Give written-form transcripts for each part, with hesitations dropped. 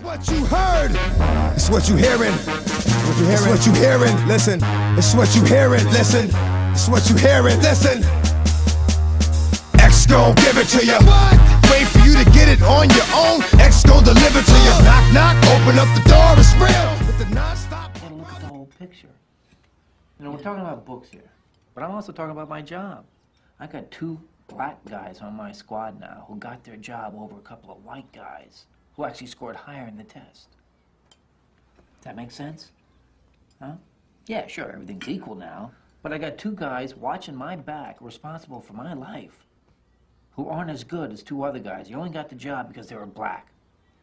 What you heard, it's what you hearing. It's what you hearing. Listen, it's what you hearing. Listen, it's what you hearing. Listen. X gon' give it to you. What? Wait for you to get it on your own. X gon' deliver to you. Knock, knock, open up the door. It's real. With the non-stop. Gotta look at the whole picture. You know, we're talking about books here, but I'm also talking about my job. I got 2 black guys on my squad now who got their job over a couple of white guys who actually scored higher in the test. Does that make sense? Huh? Yeah, sure, everything's equal now, but I got 2 guys watching my back, responsible for my life, who aren't as good as 2 other guys. You only got the job because they were black,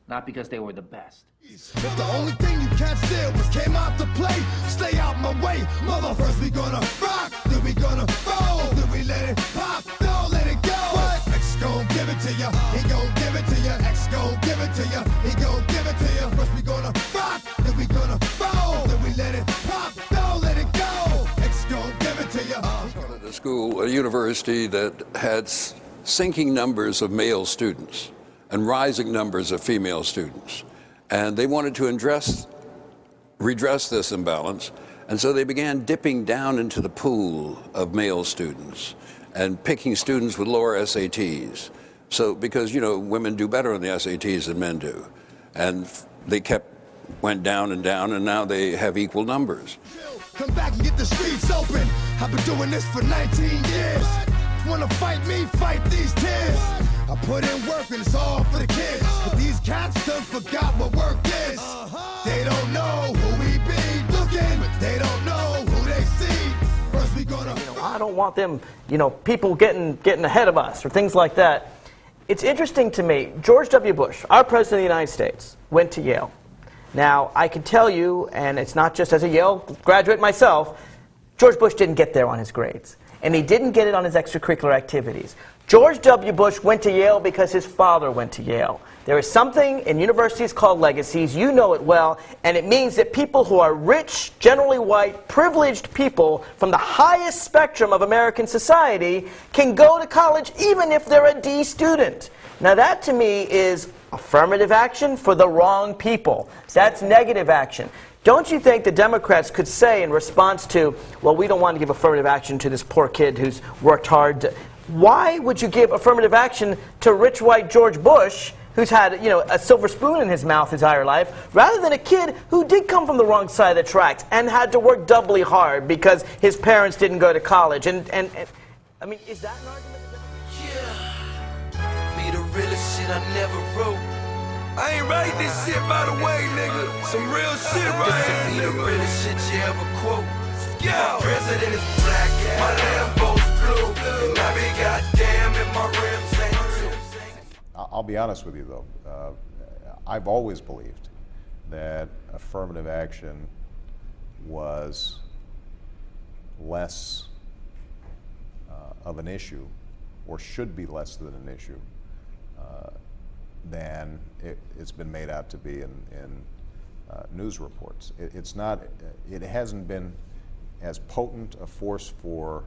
not because they were the best. If the only thing you can't steal was came out to play, stay out my way. Mother, first we gonna rock, then we gonna roll, then we let it pop, don't let it go. What? X gon' give it to ya, he gon' give it to ya. X gon' give it to ya, he gon' give it to ya. First we gonna rock, then we gonna roll, then we let it pop, don't let it go. X gon' give it to ya. Started a school, a university that had sinking numbers of male students and rising numbers of female students. And they wanted to redress this imbalance, and so they began dipping down into the pool of male students and picking students with lower SATs. So, because, you know, women do better on the SATs than men do. And they went down, and now they have equal numbers. Come back and get the streets open. I've been doing this for 19 years. Wanna fight me, fight these tears. I put in work and it's all for the kids. But these cats done forgot what work is. They don't know who we be looking, but they don't know who they see. First we gonna... I don't want them, people getting ahead of us or things like that. It's interesting to me, George W. Bush, our President of the United States, went to Yale. Now, I can tell you, and it's not just as a Yale graduate myself, George Bush didn't get there on his grades. And he didn't get it on his extracurricular activities. George W. Bush went to Yale because his father went to Yale. There is something in universities called legacies, you know it well, and it means that people who are rich, generally white, privileged people from the highest spectrum of American society can go to college even if they're a D student. Now that to me is affirmative action for the wrong people. That's negative action. Don't you think the Democrats could say in response to, well, we don't want to give affirmative action to this poor kid who's worked hard. Why would you give affirmative action to rich white George Bush, who's had, a silver spoon in his mouth his entire life, rather than a kid who did come from the wrong side of the tracks and had to work doubly hard because his parents didn't go to college? And I mean, is that an argument? Yeah, be the realest shit I never wrote. I ain't writing this shit by the way, nigga. Some real shit right here. This be the realest shit you ever quote. My president is black, my Lambo's blue, and I be goddamn if my rims ain't too. I'll be honest with you though, I've always believed that affirmative action was less of an issue, or should be less than an issue, than it's been made out to be in news reports. It hasn't been as potent a force for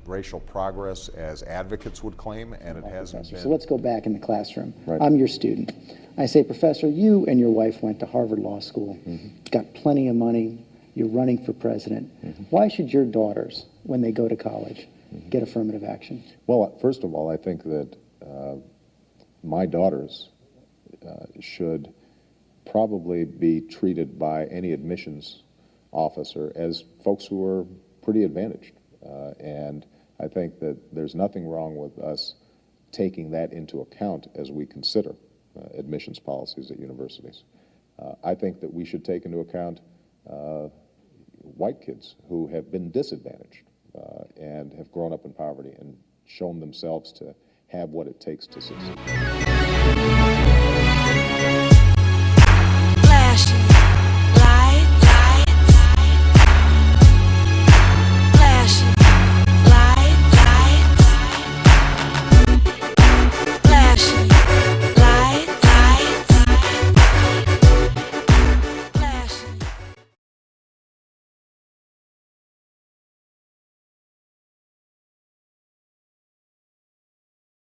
racial progress as advocates would claim, and it hasn't been... So let's go back in the classroom. Right. I'm your student. I say, Professor, you and your wife went to Harvard Law School, got plenty of money, you're running for president. Why should your daughters, when they go to college, get affirmative action? Well, first of all, I think that my daughters should probably be treated by any admissions officer as folks who are pretty advantaged. And I think that there's nothing wrong with us taking that into account as we consider admissions policies at universities. I think that we should take into account white kids who have been disadvantaged and have grown up in poverty and shown themselves to have what it takes to succeed.